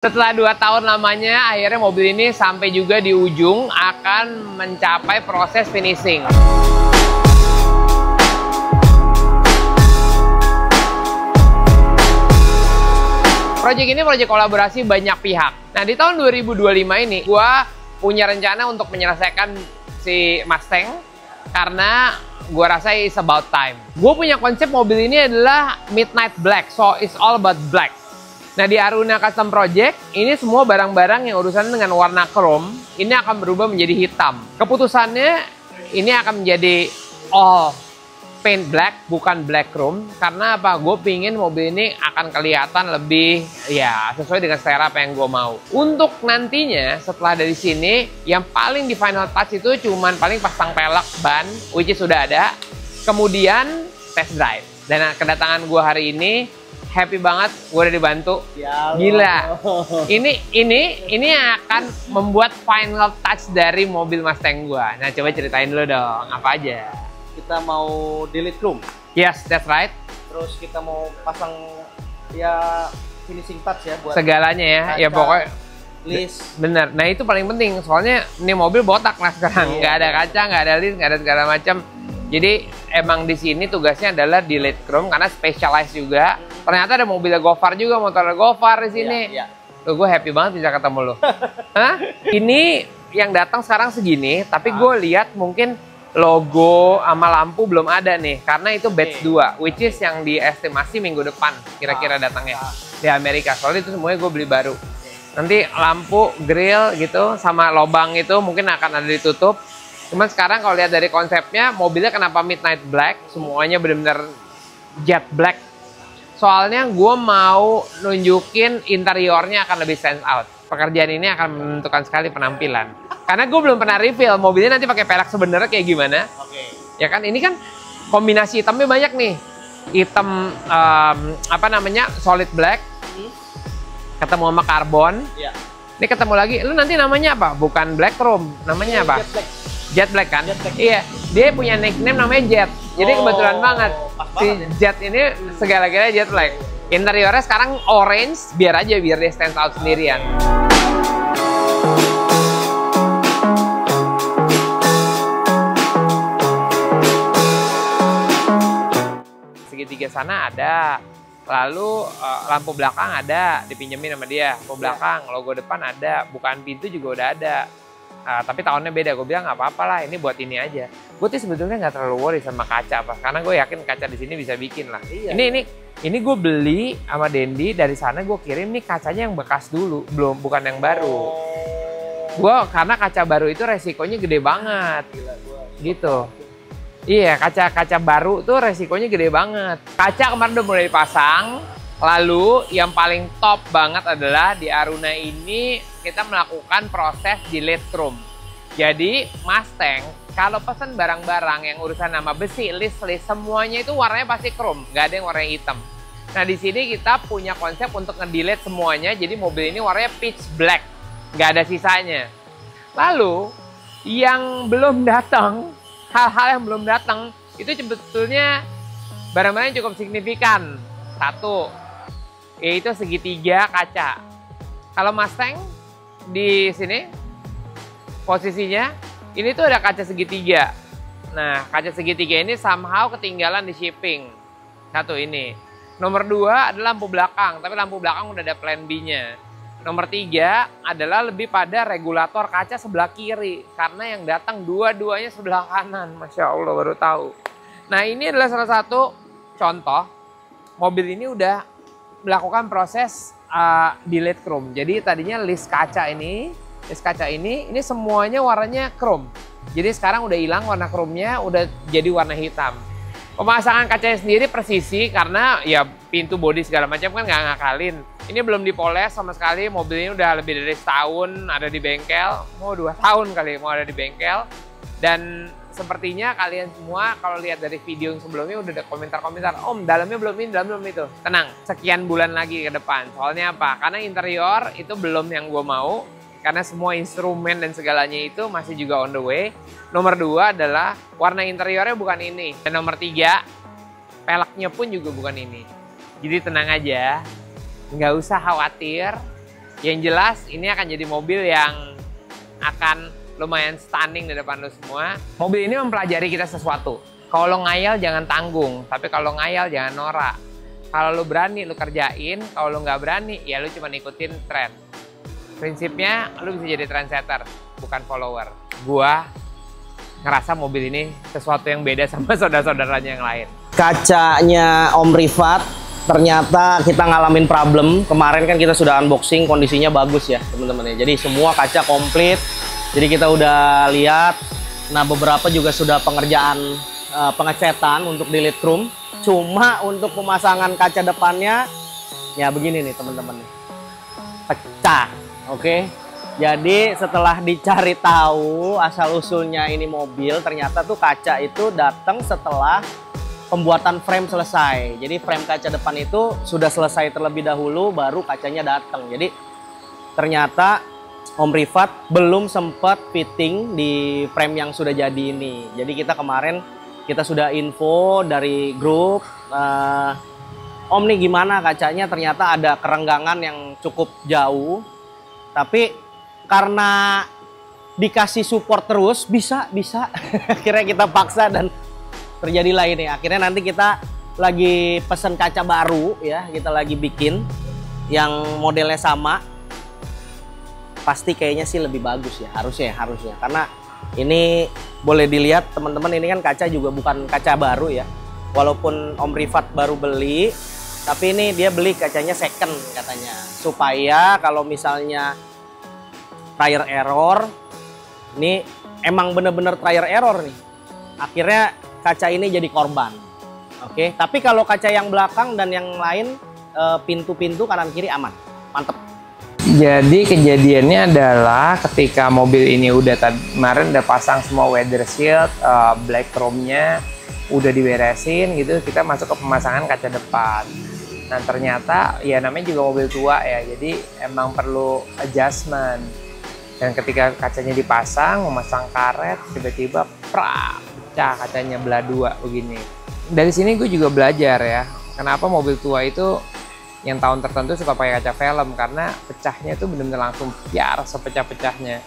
Setelah 2 tahun lamanya, akhirnya mobil ini sampai juga di ujung akan mencapai proses finishing. Project ini project kolaborasi banyak pihak. Nah, di tahun 2025 ini, gua punya rencana untuk menyelesaikan si Mustang karena gua rasa it's about time. Gue punya konsep mobil ini adalah midnight black, so it's all about black. Nah, di Aruna Custom Project, ini semua barang-barang yang urusan dengan warna chrome, ini akan berubah menjadi hitam. Keputusannya, ini akan menjadi all paint black, bukan black chrome. Karena apa? Gue pingin mobil ini akan kelihatan lebih, ya, sesuai dengan selera apa yang gue mau. Untuk nantinya, setelah dari sini, yang paling di final touch itu cuman paling pasang pelek ban, which is sudah ada. Kemudian, test drive. Dan kedatangan gue hari ini, happy banget, gue udah dibantu. Ya, gila. Ini akan membuat final touch dari mobil Mustang gue. Nah, coba ceritain dulu dong, apa aja? Kita mau delete chrome. Yes, that's right. Terus kita mau pasang ya finishing touch ya buat segalanya ya. Kaca, ya pokoknya list. Bener. Nah, itu paling penting. Soalnya ini mobil botak nah sekarang. Nggak ada kaca, nggak ada list, nggak ada segala macam. Jadi emang di sini tugasnya adalah delete chrome karena specialized juga. Ternyata ada mobilnya Gofar juga, motornya Gofar di sini. Iya. Tuh, gue happy banget bisa ketemu lo. Hah? Ini yang datang sekarang segini, tapi gue lihat mungkin logo sama lampu belum ada nih, karena itu batch 2, which is yang diestimasi minggu depan kira-kira datangnya di Amerika. Soalnya itu semuanya gue beli baru. Nanti lampu, grill gitu, sama lobang itu mungkin akan ada ditutup. Cuman sekarang kalau lihat dari konsepnya, mobilnya kenapa midnight black, semuanya benar-benar jet black. Soalnya gue mau nunjukin interiornya akan lebih stand out. Pekerjaan ini akan menentukan sekali penampilan. Karena gue belum pernah reveal mobilnya nanti pakai pelek sebenarnya kayak gimana. Ya kan, ini kan kombinasi hitamnya banyak nih. Hitam apa namanya, solid black, ketemu sama karbon. Ini ketemu lagi, lu nanti namanya apa? Bukan black chrome, namanya apa? Jet black kan? Jet black. Iya, dia punya nickname namanya Jet. Jadi kebetulan banget si Jet ini segala-galanya Jet black. Interiornya sekarang orange, biar dia stand out sendirian. Segitiga sana ada. Lalu lampu belakang ada, dipinjemin sama dia. Lampu belakang, logo depan ada, bukaan pintu juga udah ada. Tapi tahunnya beda, gue bilang nggak apa-apa lah, ini buat ini aja. Gue tuh sebetulnya nggak terlalu worry sama kaca, apa, karena gue yakin kaca di sini bisa bikin lah. Iya, ini gue beli sama Dendi dari sana, gue kirim nih kacanya yang bekas dulu, bukan yang baru. Gue karena kaca baru itu resikonya gede banget, gitu. Iya, kaca baru tuh resikonya gede banget. Kaca kemarin udah mulai dipasang. Lalu yang paling top banget adalah di Aruna ini kita melakukan proses delete chrome. Jadi Mustang kalau pesan barang-barang yang urusan nama besi, list semuanya itu warnanya pasti chrome, nggak ada yang warnanya hitam. Nah, di sini kita punya konsep untuk ngedelete semuanya, jadi mobil ini warnanya pitch black, nggak ada sisanya. Lalu yang belum datang, hal-hal yang belum datang itu sebetulnya barang-barang yang cukup signifikan. Satu, yaitu segitiga kaca. Kalau Mustang di sini posisinya ini tuh ada kaca segitiga. Nah, kaca segitiga ini somehow ketinggalan di shipping. Satu ini. Nomor 2 adalah lampu belakang, tapi lampu belakang udah ada plan B-nya. Nomor 3 adalah lebih pada regulator kaca sebelah kiri, karena yang datang dua-duanya sebelah kanan. Masya Allah, baru tahu. Nah, ini adalah salah satu contoh mobil ini udah melakukan proses delete chrome. Jadi tadinya list kaca ini semuanya warnanya chrome. Jadi sekarang udah hilang warna chrome-nya, udah jadi warna hitam. Pemasangan kacanya sendiri presisi karena ya pintu bodi segala macam kan nggak ngakalin. Ini belum dipoles sama sekali, mobil ini udah lebih dari setahun ada di bengkel, mau 2 tahun kali mau ada di bengkel. Dan sepertinya kalian semua kalau lihat dari video yang sebelumnya udah ada komentar-komentar, Om dalamnya belum ini, dalam belum itu. Tenang, sekian bulan lagi ke depan. Soalnya apa? Karena interior itu belum yang gue mau, karena semua instrumen dan segalanya itu masih juga on the way. Nomor 2 adalah warna interiornya bukan ini. Dan nomor 3, peleknya pun juga bukan ini. Jadi tenang aja, nggak usah khawatir. Yang jelas ini akan jadi mobil yang akan lumayan stunning di depan lo semua. Mobil ini mempelajari kita sesuatu. Kalau lo ngayal jangan tanggung, tapi kalau ngayal jangan norak. Kalau lo berani lo kerjain, kalau lo nggak berani ya lo cuma ikutin tren. Prinsipnya lo bisa jadi trendsetter, bukan follower. Gua ngerasa mobil ini sesuatu yang beda sama saudara-saudaranya yang lain. Kacanya Om Rifat ternyata kita ngalamin problem. Kemarin kan kita sudah unboxing, kondisinya bagus ya teman-teman ya. Jadi semua kaca komplit. Jadi kita udah lihat. Nah, beberapa juga sudah pengerjaan pengecetan untuk di Lightroom. Cuma untuk pemasangan kaca depannya ya begini nih teman-teman. Pecah. Oke. Jadi setelah dicari tahu asal usulnya ini mobil, ternyata tuh kaca itu datang setelah pembuatan frame selesai. Jadi frame kaca depan itu sudah selesai terlebih dahulu, baru kacanya datang. Jadi ternyata Om Rifat belum sempat fitting di frame yang sudah jadi ini. Jadi kita kemarin kita sudah info dari grup, Om nih gimana kacanya, ternyata ada kerenggangan yang cukup jauh. Tapi karena dikasih support terus, bisa. Akhirnya kita paksa dan terjadilah ini. Akhirnya nanti kita lagi pesen kaca baru ya, kita lagi bikin yang modelnya sama. Pasti kayaknya sih lebih bagus ya, harusnya. Karena ini boleh dilihat teman-teman, ini kan kaca juga bukan kaca baru ya. Walaupun Om Rifat baru beli, tapi ini dia beli kacanya second katanya. Supaya kalau misalnya trial error, ini emang bener-bener trial error nih. Akhirnya kaca ini jadi korban. Oke, tapi kalau kaca yang belakang dan yang lain, pintu-pintu kanan kiri aman. Mantep. Jadi kejadiannya adalah ketika mobil ini kemarin udah pasang semua weather shield, black chrome-nya udah diberesin gitu, kita masuk ke pemasangan kaca depan. Nah ternyata ya namanya juga mobil tua ya, jadi emang perlu adjustment. Dan ketika kacanya dipasang, memasang karet, tiba-tiba pecah kacanya belah dua begini. Dari sini gue juga belajar ya, kenapa mobil tua itu yang tahun tertentu suka pakai kaca film, karena pecahnya itu benar-benar langsung biar sepecah-pecahnya.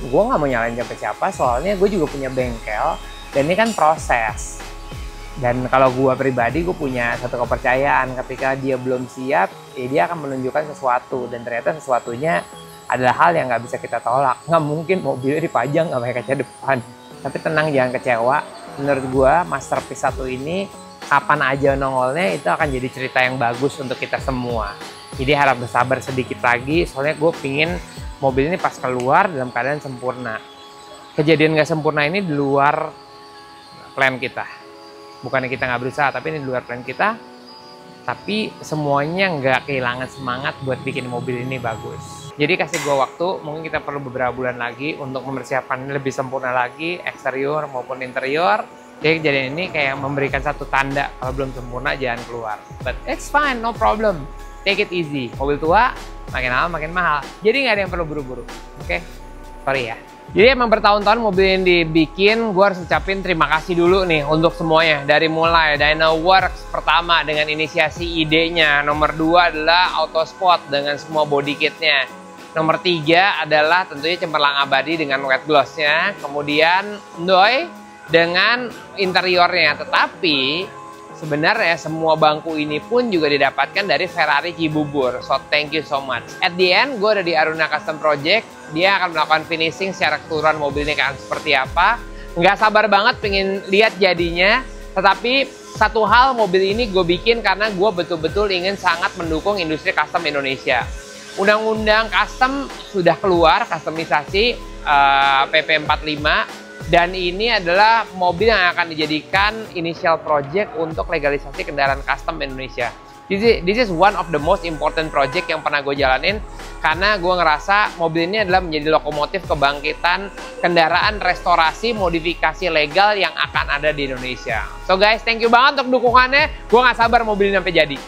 Gue nggak mau nyalain siapa-siapa, soalnya gue juga punya bengkel dan ini kan proses. Dan kalau gue pribadi, gue punya satu kepercayaan, ketika dia belum siap, ya dia akan menunjukkan sesuatu, dan ternyata sesuatunya adalah hal yang nggak bisa kita tolak. Nggak mungkin mobilnya dipajang nggak pakai kaca depan. Tapi tenang, jangan kecewa. Menurut gue masterpiece satu ini kapan aja nongolnya itu akan jadi cerita yang bagus untuk kita semua. Jadi harap bersabar sedikit lagi, soalnya gue pingin mobil ini pas keluar dalam keadaan sempurna. Kejadian nggak sempurna ini di luar plan kita. Bukannya kita nggak berusaha, tapi ini di luar plan kita. Tapi semuanya nggak kehilangan semangat buat bikin mobil ini bagus. Jadi kasih gue waktu, mungkin kita perlu beberapa bulan lagi untuk mempersiapkan lebih sempurna lagi, eksterior maupun interior. Jadi kejadian ini kayak memberikan satu tanda kalau belum sempurna jangan keluar. But it's fine, no problem. Take it easy. Mobil tua makin lama makin mahal. Jadi nggak ada yang perlu buru-buru. Oke? Sorry ya. Jadi emang bertahun-tahun mobil yang dibikin, gue harus ucapin terima kasih dulu nih untuk semuanya. Dari mulai Dynaworks pertama dengan inisiasi idenya. Nomor 2 adalah Autospot dengan semua body kitnya. Nomor 3 adalah tentunya Cemerlang Abadi dengan wet gloss-nya. Kemudian Ndoy dengan interiornya. Tetapi sebenarnya semua bangku ini pun juga didapatkan dari Ferrari Cibubur. So thank you so much. At the end gue ada di Aruna Custom Project. Dia akan melakukan finishing secara keseluruhan mobil ini akan seperti apa. Nggak sabar banget pengen lihat jadinya. Tetapi satu hal, mobil ini gue bikin karena gue betul-betul ingin sangat mendukung industri custom Indonesia. Undang-undang custom sudah keluar, customisasi PP 45. Dan ini adalah mobil yang akan dijadikan initial project untuk legalisasi kendaraan custom Indonesia. This is one of the most important project yang pernah gue jalanin. Karena gue ngerasa mobil ini adalah menjadi lokomotif kebangkitan kendaraan restorasi modifikasi legal yang akan ada di Indonesia. So guys, thank you banget untuk dukungannya. Gue gak sabar mobil ini sampai jadi.